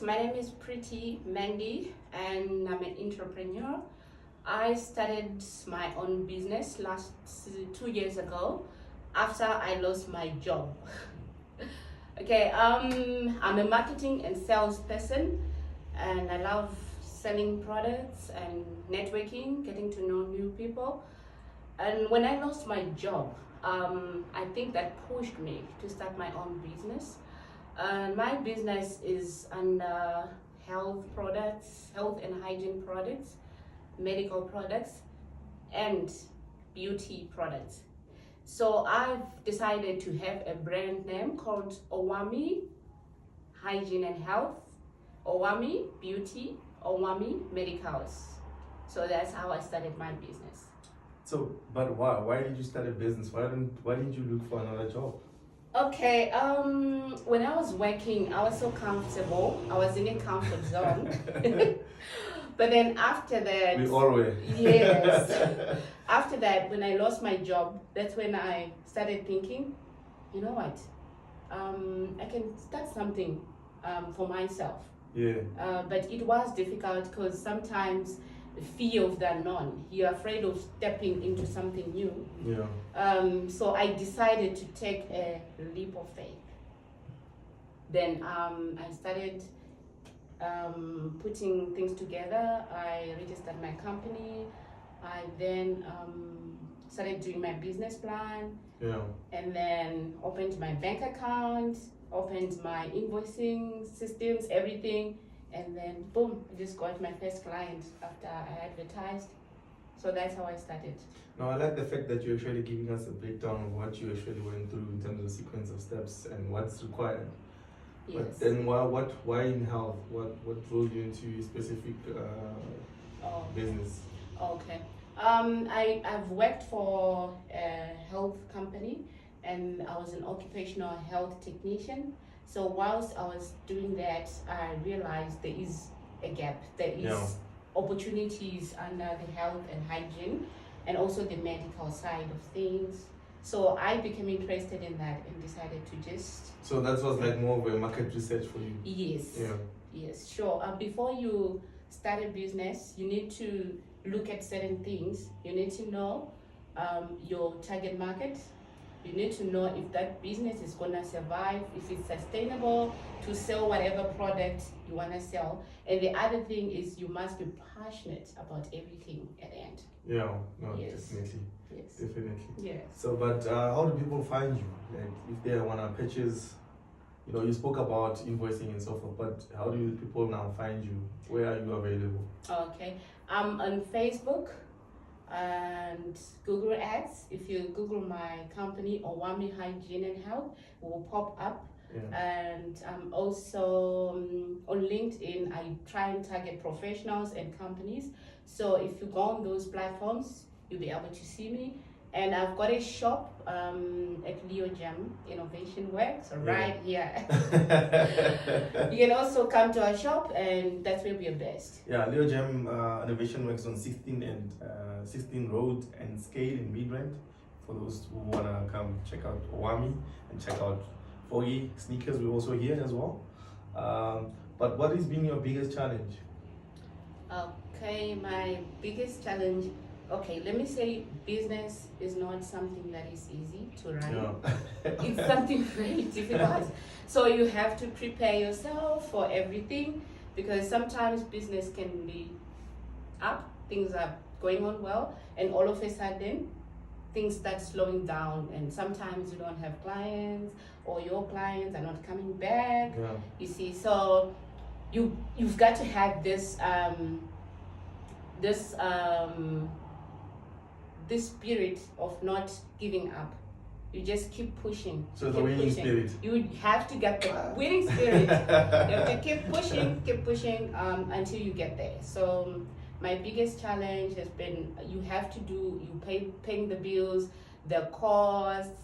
My name is Pretty Mandy and I'm an entrepreneur. I started my own business last 2 years ago after I lost my job. Okay, I'm a marketing and sales person and I love selling products and networking, getting to know new people. And when I lost my job, I think that pushed me to start my own business. My business is under health products, health and hygiene products, medical products, and beauty products. So I've decided to have a brand name called Owami Hygiene and Health, Owami Beauty, Owami Medicals. So that's how I started my business. So, but why? Why did you start a business? Why didn't you look for another job? Okay, when I was working, I was so comfortable. I was in a comfort zone. But then after that, We all were. yes. After that, when I lost my job, that's when I started thinking, you know what? I can start something for myself. Yeah. But it was difficult because sometimes the fear of the unknown, you're afraid of stepping into something new. Yeah. So I decided to take a leap of faith. Then I started putting things together. I registered my company. I then started doing my business plan. Yeah. And then opened my bank account, opened my invoicing systems, everything. And then boom, I just got my first client after I advertised. So that's how I started. Now, I like the fact that you're actually giving us a breakdown of what you actually went through in terms of the sequence of steps and what's required. Yes. But then why in health? What drove you into a specific business? Okay. I've worked for a health company and I was an occupational health technician. So whilst I was doing that, I realized there is a gap. There is opportunities under the health and hygiene and also the medical side of things. So I became interested in that and decided to just... So that was like more of a market research for you? Yes. Yeah. Yes, sure. Before you start a business, you need to look at certain things. You need to know your target market. You need to know if that business is going to survive, if it's sustainable to sell whatever product you want to sell. And the other thing is you must be passionate about everything at the end. Yeah, no, Yes. definitely. Yes. Definitely. Yes. So, but how do people find you? Like, if they want to purchase, you spoke about invoicing and so forth, but how do people now find you? Where are you available? Okay. I'm on Facebook and Google Ads. If you Google my company, Owami Hygiene and Health, it will pop up. Yeah. And I'm also on LinkedIn. I try and target professionals and companies. So if you go on those platforms, you'll be able to see me. And I've got a shop at Leo Gem Innovation Works right here. You can also come to our shop, and that's where we are best. Yeah, Leo Gem Innovation Works on 16 Road and Scale in Midrand. For those who want to come check out Owami and check out Foggy Sneakers, we're also here as well. But what has been your biggest challenge? Okay, my biggest challenge. Okay, let me say business is not something that is easy to run. Yeah. It's something very difficult. So you have to prepare yourself for everything because sometimes business can be up, things are going on well, and all of a sudden things start slowing down and sometimes you don't have clients or your clients are not coming back. Yeah. You see, so you've got to have this spirit of not giving up. You just keep pushing. So the winning spirit. You have to get the winning spirit. You have to keep pushing until you get there. So my biggest challenge has been paying the bills, the costs,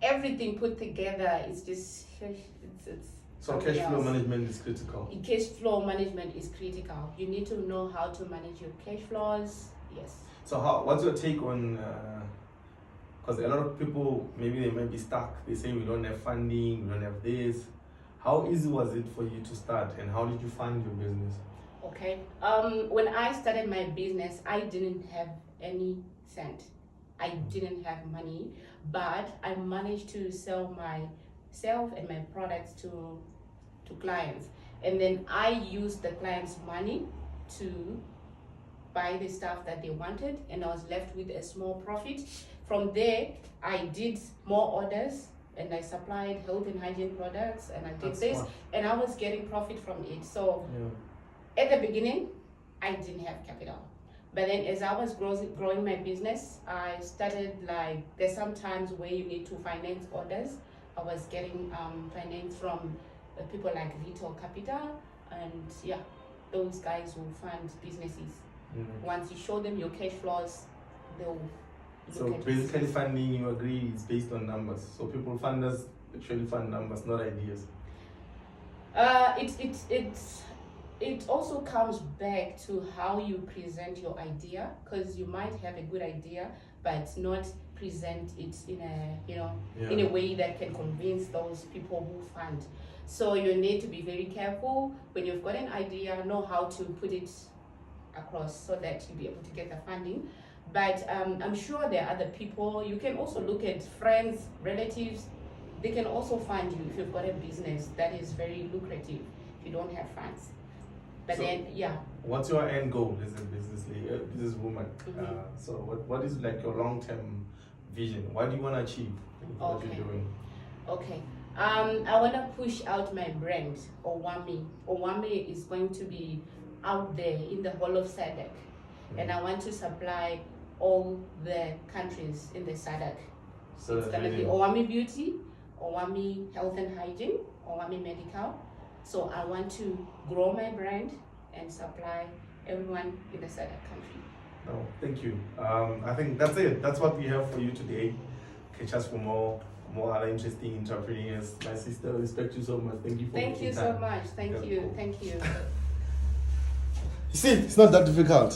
everything put together. It's just so cash flow management is critical. Cash flow management is critical. You need to know how to manage your cash flows. Yes. So what's your take on, because a lot of people, maybe they might be stuck. They say we don't have funding, we don't have this. How easy was it for you to start, and how did you find your business? Okay. When I started my business, I didn't have any cent. I didn't have money, but I managed to sell myself and my products to clients, and then I used the clients' money to buy the stuff that they wanted, and I was left with a small profit. From there, I did more orders, and I supplied health and hygiene products, and I did That's this, smart. and I was getting profit from it. So Yeah. at the beginning, I didn't have capital. But then as I was growing my business, I started like, there's some times where you need to finance orders. I was getting finance from people like Retail Capital, and yeah, those guys will fund businesses. Once you show them your cash flows, they'll So look at basically, it. funding, you agree, is based on numbers. So people funders actually fund numbers, not ideas. It also comes back to how you present your idea, because you might have a good idea but not present it in a in a way that can convince those people who fund. So you need to be very careful when you've got an idea, know how to put it across so that you'll be able to get the funding. But I'm sure there are other people. You can also look at friends, relatives. They can also fund you if you've got a business that is very lucrative if you don't have funds. But So- then, yeah. What's your end goal as a businesswoman? Mhm. So what is like your long-term vision? What do you want to achieve with what Okay. you're doing? Okay. I want to push out my brand, Owami. Owami is going to be out there in the whole of SADC. And I want to supply all the countries in the SADC. So It's going to be Owami Beauty, Owami Health and Hygiene, Owami Medical. So I want to grow my brand and supply everyone in the SADC country. No, thank you. I think that's it. That's what we have for you today. Catch us for more other interesting entrepreneurs. My sister, respect you so much. Thank you for Thank making you so time. much. Thank Yeah, you. cool. Thank you. You see, it's not that difficult.